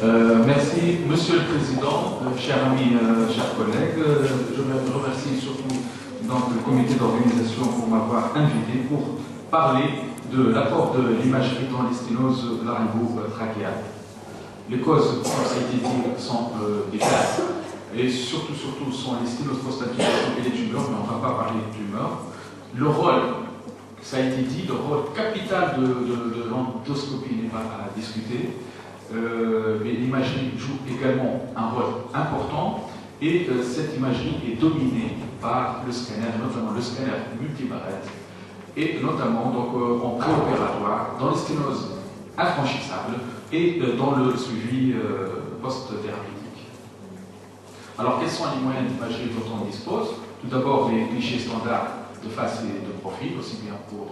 Merci, Monsieur le Président, chers amis, chers collègues. Je remercie surtout donc, le comité d'organisation pour m'avoir invité pour parler de l'apport de l'imagerie dans les sténoses laryngo-trachéales. Les causes, comme ça a été dit, sont diverses et surtout sont les sténoses post-activation et les tumeurs, mais on ne va pas parler de tumeurs. Le rôle, ça a été dit, le rôle capital de l'endoscopie n'est pas à discuter. Mais l'imagerie joue également un rôle important et cette imagerie est dominée par le scanner, notamment le scanner multibarrette et notamment donc, en préopératoire, dans les sténoses infranchissables et dans le suivi post-thérapeutique. Alors quels sont les moyens d'imagerie dont on dispose? Tout d'abord les clichés standards de face et de profil, aussi bien pour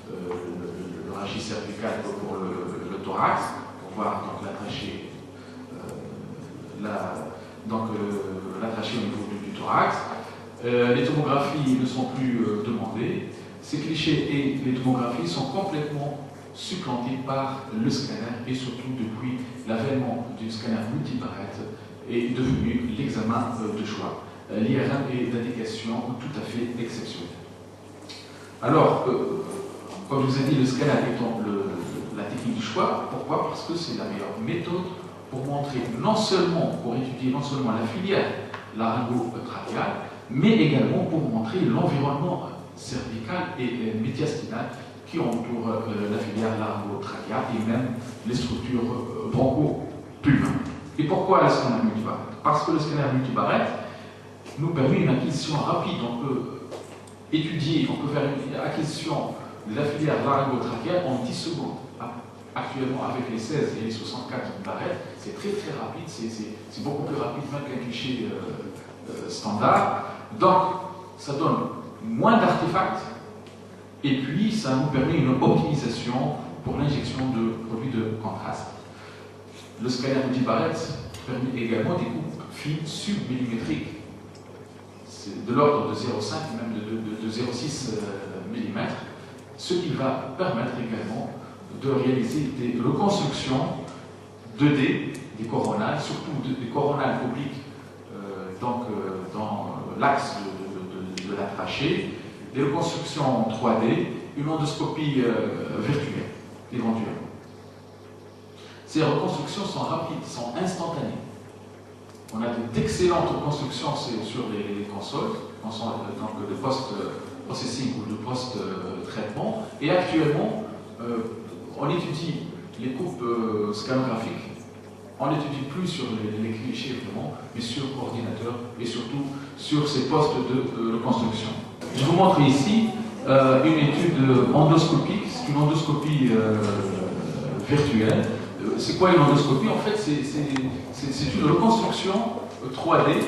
le rachis cervical que pour le thorax. Voir donc la trachée, la trachée au niveau du thorax. Les tomographies ne sont plus demandées. Ces clichés et les tomographies sont complètement supplantés par le scanner et surtout depuis l'avènement du scanner multibarrette est devenu l'examen de choix. L'IRM est d'indication tout à fait exceptionnelle. Alors, comme je vous ai dit, le scanner étant la technique du choix. Pourquoi? Parce que c'est la meilleure méthode pour montrer étudier non seulement la filière laryngo-trachéale, mais également pour montrer l'environnement cervical et médiastinal qui entoure la filière laryngo-trachéale et même les structures broncho-pulmonaires. Et pourquoi le scanner multibarrette? Parce que le scanner multibarrette nous permet une acquisition rapide. On peut étudier, on peut faire une acquisition de la filière laryngo-trachéale en 10 secondes. Actuellement, avec les 16 et les 64 barrettes, c'est très rapide, c'est beaucoup plus rapide même qu'un cliché standard. Donc, ça donne moins d'artefacts et puis ça nous permet une optimisation pour l'injection de produits de contraste. Le scanner multibarrette permet également des coupes fines submillimétriques. C'est de l'ordre de 0,5 même de 0,6 mm, ce qui va permettre également de réaliser des reconstructions 2D des coronales, surtout des coronales obliques dans l'axe de la trachée, des reconstructions 3D, une endoscopie virtuelle, éventuellement. Ces reconstructions sont rapides, sont instantanées. On a d'excellentes reconstructions sur les consoles, donc de post-processing ou de post-traitement, et actuellement, on étudie les coupes scanographiques, on n'étudie plus sur les clichés vraiment, mais sur ordinateur et surtout sur ces postes de reconstruction. Je vous montre ici une étude endoscopique, c'est une endoscopie virtuelle. C'est quoi une endoscopie? En fait, c'est une reconstruction 3D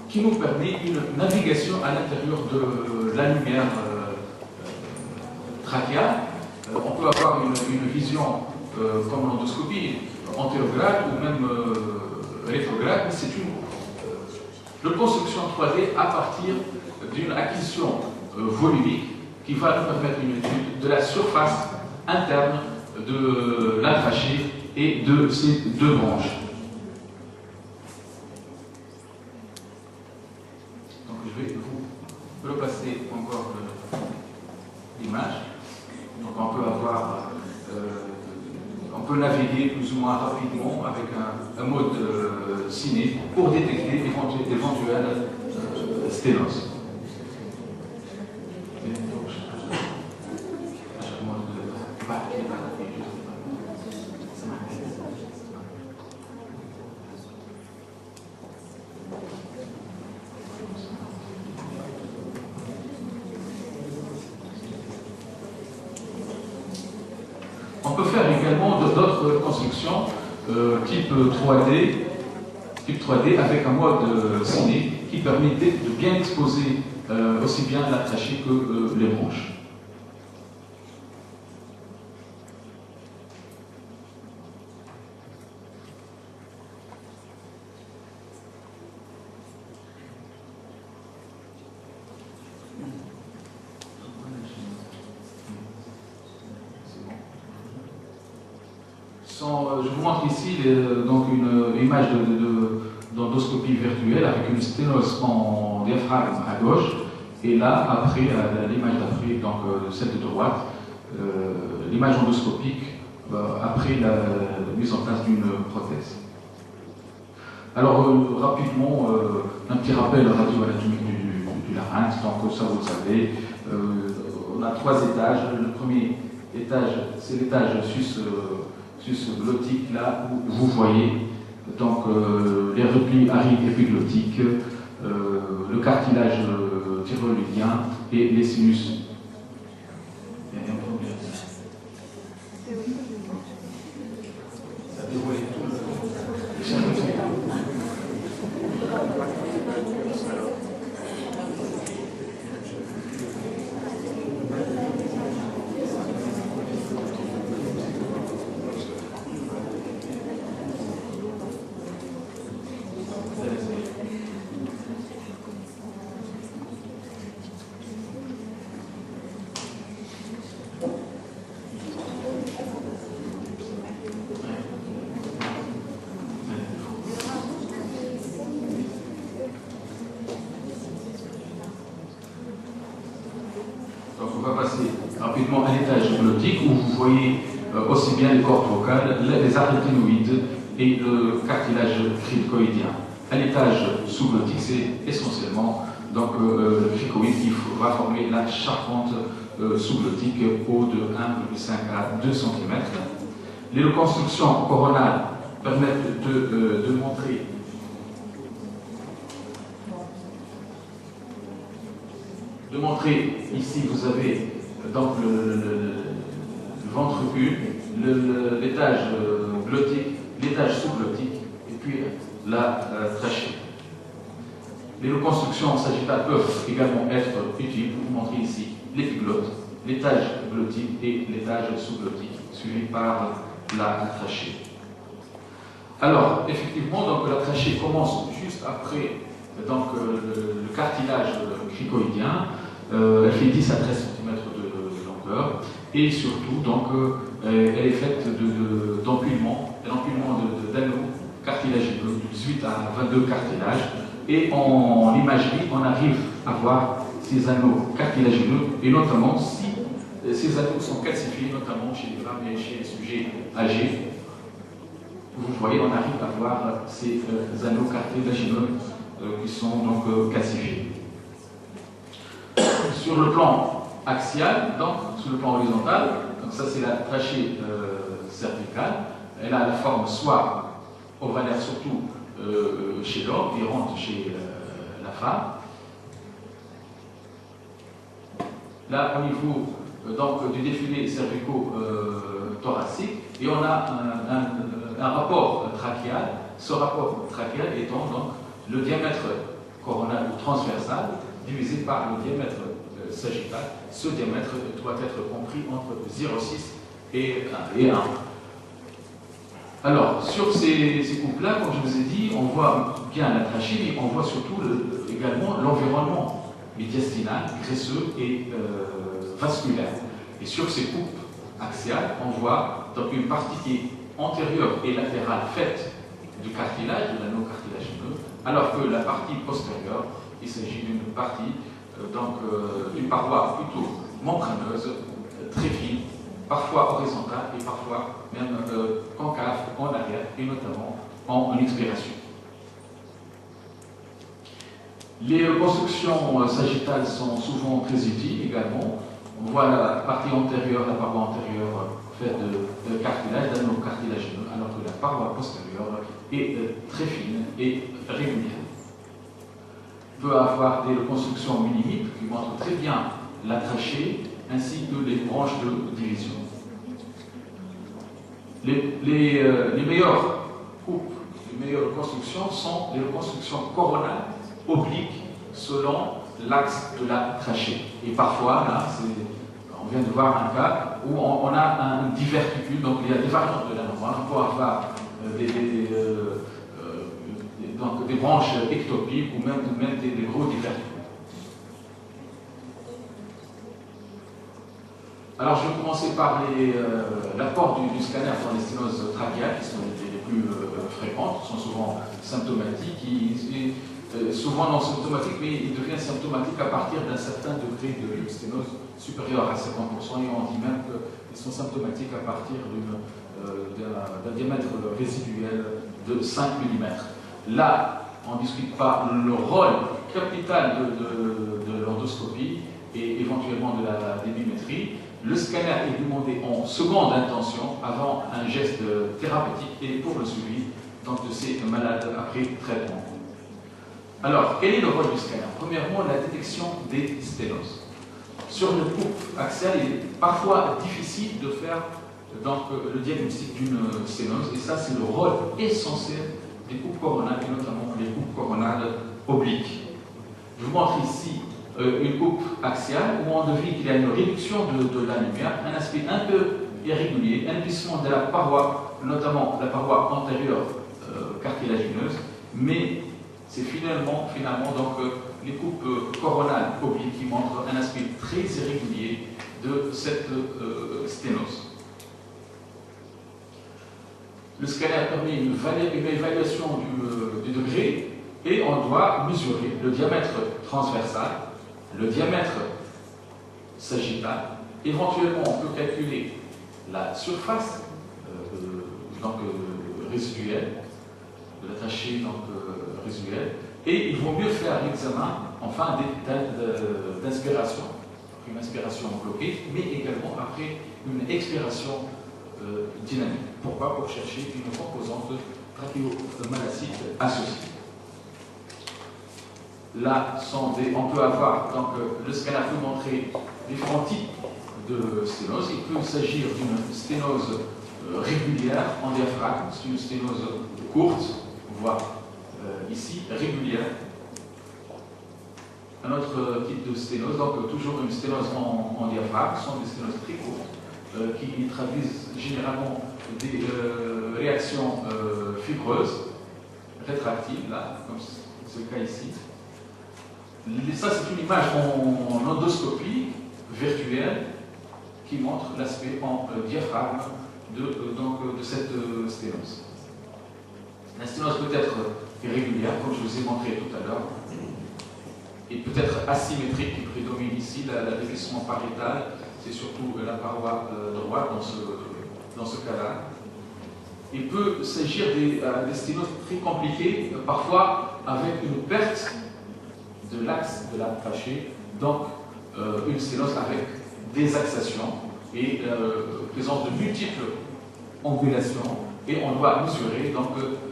qui nous permet une navigation à l'intérieur de la lumière trachéale. On peut avoir une vision comme l'endoscopie, antérograde ou même rétrograde, mais c'est une reconstruction 3D à partir d'une acquisition volumique qui va nous permettre une étude de la surface interne de la trachée et de ses deux branches. Donc je vais vous repasser encore l'image. Donc on peut avoir, on peut naviguer plus ou moins rapidement avec un mode ciné pour détecter d'éventuelles sténoses. On peut faire également d'autres constructions type 3D avec un mode ciné qui permet de bien exposer aussi bien la trachée que les branches. je vous montre ici donc une image d'endoscopie virtuelle avec une sténose en diaphragme à gauche, et là, après, l'image d'après, donc celle de droite, l'image endoscopique après la mise en place d'une prothèse. Alors, rapidement, un petit rappel radio-anatomique du larynx, donc ça vous le savez. On a 3 étages. Le premier étage, c'est l'étage sus-glottique, là où vous voyez donc, les replis ari-épiglottiques, le cartilage thyroïdien et les sinus. Il y a un problème. Ça a dévoilé tout le... Rapidement à l'étage glottique où vous voyez aussi bien les cordes vocales, les arythénoïdes et le cartilage cricoïdien. À l'étage sous-glottique, c'est essentiellement donc, le cricoïde qui va former la charpente sous-glottique haut de 1,5 à 2 cm. Les reconstructions coronales permettent de montrer ici, vous avez donc le ventricule, l'étage glottique, l'étage sous-glottique et puis la trachée. Les reconstructions sagittales peuvent également être utiles pour vous montrer ici l'épiglotte, l'étage glottique et l'étage sous-glottique, suivi par la trachée. Alors, effectivement, donc, la trachée commence juste après donc, le cartilage cricoïdien. Elle fait 10 à 13 cm de longueur et surtout donc, elle est faite d'empilement d'anneaux cartilagineux, 18 à 22 cartilages, et en imagerie on arrive à voir ces anneaux cartilagineux et notamment si ces anneaux sont calcifiés, notamment chez les femmes et chez les sujets âgés. Vous voyez, on arrive à voir ces anneaux cartilagineux qui sont donc calcifiés. Sur le plan axial, donc sur le plan horizontal, donc ça c'est la trachée cervicale, elle a la forme soit ovalaire, surtout chez l'homme, et rentre chez la femme. Là, au niveau donc, du défilé cervico-thoracique, et on a un rapport trachéal, ce rapport trachéal étant donc le diamètre coronal ou transversal divisé par le diamètre sagittal. Ce diamètre doit être compris entre 0,6 et 1. Alors, sur ces coupes-là, comme je vous ai dit, on voit bien la trachée, mais on voit surtout également l'environnement médiastinal, graisseux et vasculaire. Et sur ces coupes axiales, on voit donc une partie qui est antérieure et latérale faite du cartilage, de l'anneau cartilagineux, alors que la partie postérieure, il s'agit d'une partie, d'une paroi plutôt membraneuse, très fine, parfois horizontale et parfois même concave en arrière, et notamment en expiration. Les reconstructions sagittales sont souvent très utiles également. On voit la partie antérieure, la paroi antérieure faite de cartilage, d'anneau cartilagineux, alors que la paroi postérieure est très fine et régulière. On peut avoir des reconstructions minimiques qui montrent très bien la trachée ainsi que les branches de division. Les meilleures coupes, les meilleures reconstructions sont les reconstructions coronales obliques selon l'axe de la trachée. Et parfois, là, on vient de voir un cas où on a un diverticule, donc il y a des variantes de la normale. On peut avoir donc des branches ectopiques ou même des gros diverticules. Alors je vais commencer par l'apport du scanner dans les sténoses trachéales, qui sont les plus fréquentes, qui sont souvent symptomatiques, souvent non symptomatiques, mais ils deviennent symptomatiques à partir d'un certain degré de sténose supérieur à 50%, et on dit même qu'ils sont symptomatiques à partir d'un diamètre résiduel de 5 mm. Là, on ne discute pas le rôle capital de l'endoscopie et éventuellement de la débimétrie. Le scanner est demandé en seconde intention avant un geste thérapeutique et pour le suivi donc, de ces malades après traitement. Alors, quel est le rôle du scanner? Premièrement, la détection des sténoses. Sur une coupe axiale, il est parfois difficile de faire donc, le diagnostic d'une sténose, et ça, c'est le rôle essentiel des coupes coronales, et notamment les coupes coronales obliques. Je vous montre ici une coupe axiale où on devine qu'il y a une réduction de la lumière, un aspect un peu irrégulier, un plissement de la paroi, notamment la paroi antérieure cartilagineuse, mais c'est finalement donc, les coupes coronales obliques qui montrent un aspect très irrégulier de cette sténose. Le scanner permet une évaluation du degré et on doit mesurer le diamètre transversal, le diamètre sagittal. Éventuellement, on peut calculer la surface résiduelle, de la trachée résiduelle, et il vaut mieux faire l'examen en fin d'inspiration, une inspiration bloquée, mais également après une expiration dynamique. Pourquoi? Pour chercher une composante trachéomalacique associée. Là, on peut avoir, donc, le scanner peut montrer différents types de sténose. Il peut s'agir d'une sténose régulière en diaphragme, c'est une sténose courte, voire ici, régulière. Un autre type de sténose, donc toujours une sténose en diaphragme, ce sont des sténoses très courtes, qui traduisent généralement des réactions fibreuses, rétractiles, là, comme c'est le cas ici. Ça, c'est une image en endoscopie virtuelle qui montre l'aspect en diaphragme de cette sténose. La sténose peut être irrégulière, comme je vous ai montré tout à l'heure, et peut être asymétrique, qui prédomine ici. La définition pariétale, c'est surtout la paroi droite dans ce cas-là. Il peut s'agir des sténoses très compliquées, parfois avec une perte de l'axe de la trachée, donc une sténose avec des axations et présence de multiples angulations, et on doit mesurer donc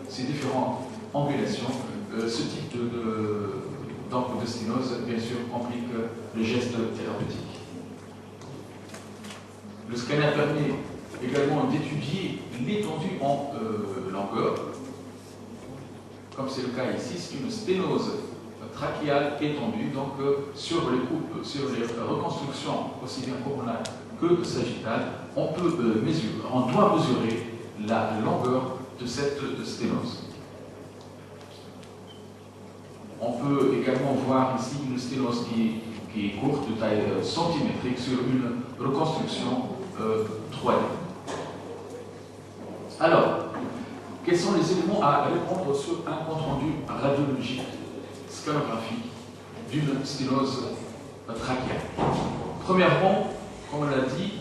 ces différentes angulations. Ce type de sténose, bien sûr, complique le geste thérapeutique. Le scanner permet également d'étudier l'étendue en longueur. Comme c'est le cas ici, c'est une sténose trachéale étendue, donc sur les coupes, sur les reconstructions aussi bien coronales que sagittales, on doit mesurer la longueur de cette sténose. On peut également voir ici une sténose qui est courte, de taille centimétrique, sur une reconstruction 3D. Alors, quels sont les éléments à répondre sur un compte-rendu radiologique scannographique d'une sténose trachéale? Premièrement, comme on l'a dit,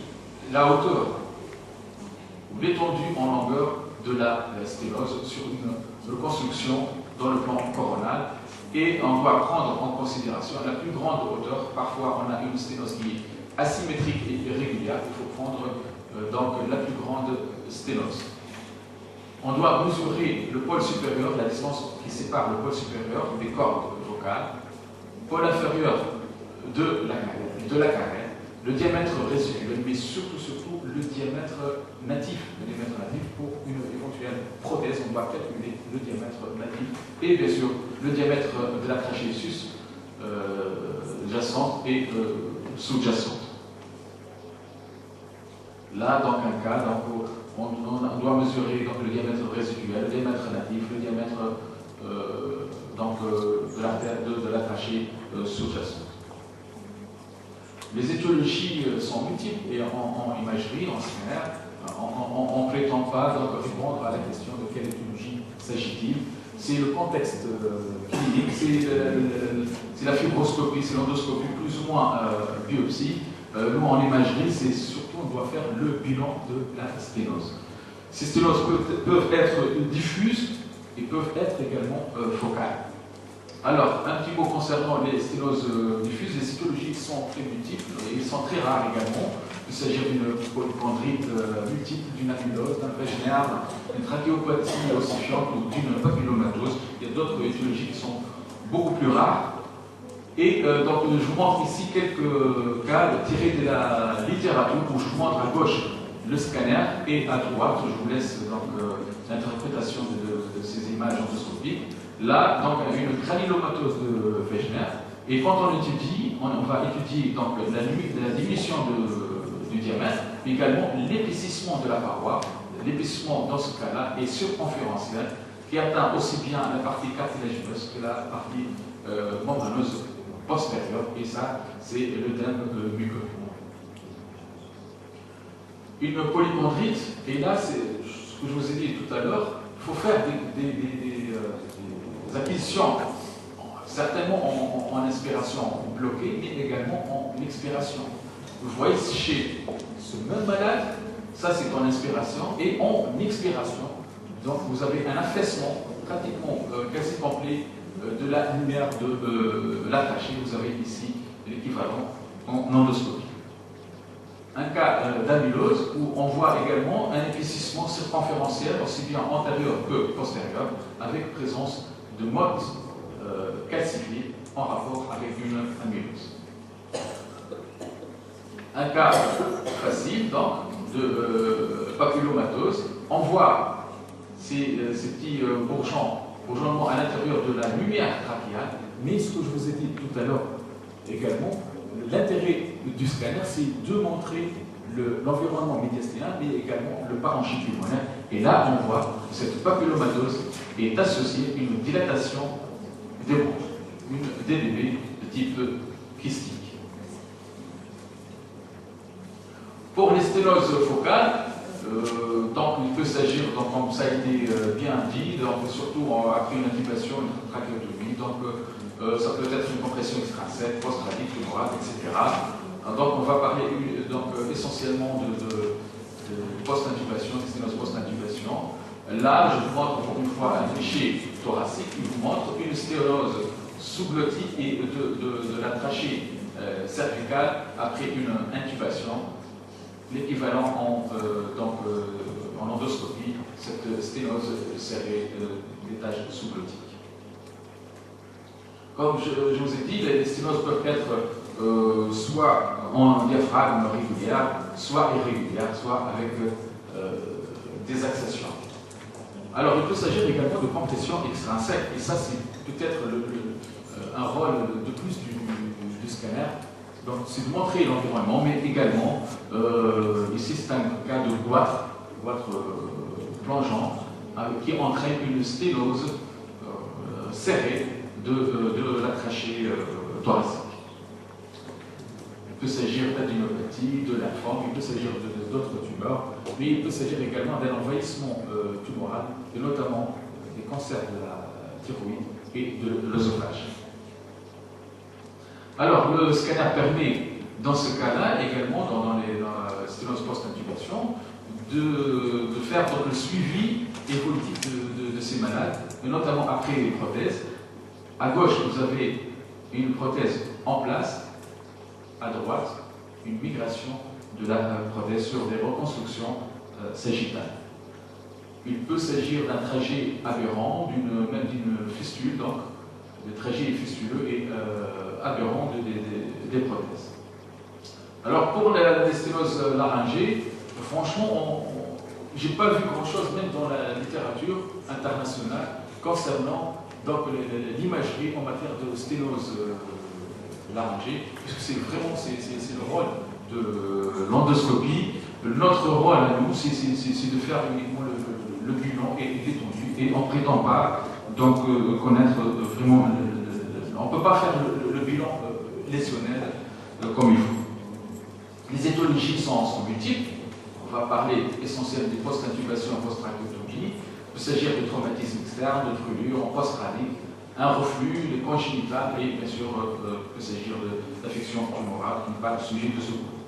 la hauteur ou l'étendue en longueur de la sténose sur une reconstruction dans le plan coronal, et on doit prendre en considération la plus grande hauteur. Parfois, on a une sténose qui est asymétrique et irrégulière. Il faut prendre donc la plus grande sténose. On doit mesurer le pôle supérieur, la distance qui sépare le pôle supérieur des cordes vocales, pôle inférieur de la carène, le diamètre résiduel, mais surtout le diamètre natif. Le diamètre natif, pour une éventuelle prothèse, on doit calculer le diamètre natif, et bien sûr le diamètre de la trachée jacente et sous-jacente. Là, dans un cas, donc, on doit mesurer donc, le diamètre résiduel, le diamètre natif, le diamètre de la trachée sous-jacente. Les étiologies sont multiples et en imagerie, en scanner, on ne prétend pas donc répondre à la question de quelle étiologie s'agit-il. C'est le contexte clinique, c'est la fibroscopie, c'est l'endoscopie, plus ou moins biopsie. Nous, en imagerie, c'est surtout, on doit faire le bilan de la sténose. Ces sténoses peuvent être diffuses et peuvent être également focales. Alors, un petit mot concernant les sténoses diffuses. Les étiologies sont très multiples et ils sont très rares également. Il s'agit d'une polychondrite multiple, d'une amylose, d'un vaginaire, d'une trachéopathie ossifiante ou d'une papillomatose. Il y a d'autres étiologies qui sont beaucoup plus rares. Et donc, je vous montre ici quelques cas tirés de la littérature où je vous montre à gauche le scanner et à droite, je vous laisse donc l'interprétation de ces images endoscopiques. Là, donc, une granulomatose de Fechner. Et quand on étudie, on va étudier donc, la diminution du diamètre, mais également l'épaississement de la paroi. L'épaississement, dans ce cas-là, est circonférentiel, qui atteint aussi bien la partie cartilagineuse que la partie membraneuse postérieure. Et ça, c'est l'œdème muqueux. Une polychondrite, et là, c'est ce que je vous ai dit tout à l'heure, il faut faire des acquisitions, certainement en inspiration bloquée, mais également en expiration. Vous voyez chez ce même malade, ça c'est en inspiration, et en expiration, donc vous avez un affaissement pratiquement quasi complet de la lumière de la trachée. Vous avez ici l'équivalent en endoscopie. Un cas d'amylose où on voit également un épaississement circonférentiel, aussi bien antérieur que postérieur, avec présence de mottes calcifiées en rapport avec une amylose. Un cas facile, donc, de papillomatose. On voit ces petits bourgeonnements à l'intérieur de la lumière trachéale, mais ce que je vous ai dit tout à l'heure également, l'intérêt du scanner, c'est de montrer l'environnement médiastinal, mais également le parenchyme pulmonaire. Et là, on voit que cette papillomatose est associée à une dilatation des bronches, une DDB de type kystique. Pour les sténoses focales, donc il peut s'agir, comme ça a été bien dit, donc, surtout après une intubation, une trachéotomie, donc ça peut être une compression extrinsèque, post-radique, tumorale, etc. Donc on va parler essentiellement de post-intubation, de sténose post-intubation. Là, je vous montre pour une fois un cliché thoracique qui vous montre une sténose sous-glottique et de la trachée cervicale après une intubation. L'équivalent en endoscopie, cette sténose serrée d'étage sous-glottique. Comme je vous ai dit, les sténoses peuvent être soit en diaphragme régulière, soit irrégulière, soit avec des accessions. Alors, il peut s'agir également de compression extrinsèque, et ça, c'est peut-être un rôle de plus du scanner. Donc, c'est de montrer l'environnement, mais également, ici, c'est un cas de goitre plongeant, qui entraîne une sténose serrée de la trachée thoracique. Il peut s'agir d'adénopathie, de lymphome, il peut s'agir d'autres tumeurs, mais il peut s'agir également d'un envahissement tumoral, et notamment des cancers de la thyroïde et de l'œsophage. Alors, le scanner permet, dans ce cas-là, également, dans la sténose post-intubation, de faire le suivi évolutif de ces malades, et notamment après les prothèses. À gauche, vous avez une prothèse en place, à droite, une migration de la prothèse sur des reconstructions sagittales. Il peut s'agir d'un trajet aberrant, même d'une fistule, donc le trajet est fistuleux et aberrant des prothèses. Alors pour les sténoses laryngées, franchement, j'ai pas vu grand-chose, même dans la littérature internationale, concernant l'imagerie en matière de sténose laryngée, puisque c'est vraiment le rôle de l'endoscopie. Notre rôle à nous, c'est de faire uniquement le bilan et l'étendue, et on ne prétend pas donc connaître vraiment on ne peut pas faire le bilan lésionnel comme il faut. Les étiologies sont multiples. On va parler essentiellement des post-intubation et post-trachéotomie. Il peut s'agir de traumatisme externe, de brûlure, en post-radique, un reflux, les congénitales, et bien sûr, il peut s'agir d'affections tumorales qui n'est pas le sujet de ce cours.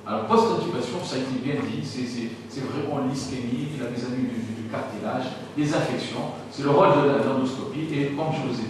Alors, post-intubation, ça a été bien dit, c'est vraiment l'ischémie, la mésanine du cartilage, les infections, c'est le rôle de l'endoscopie, et comme je vous ai dit,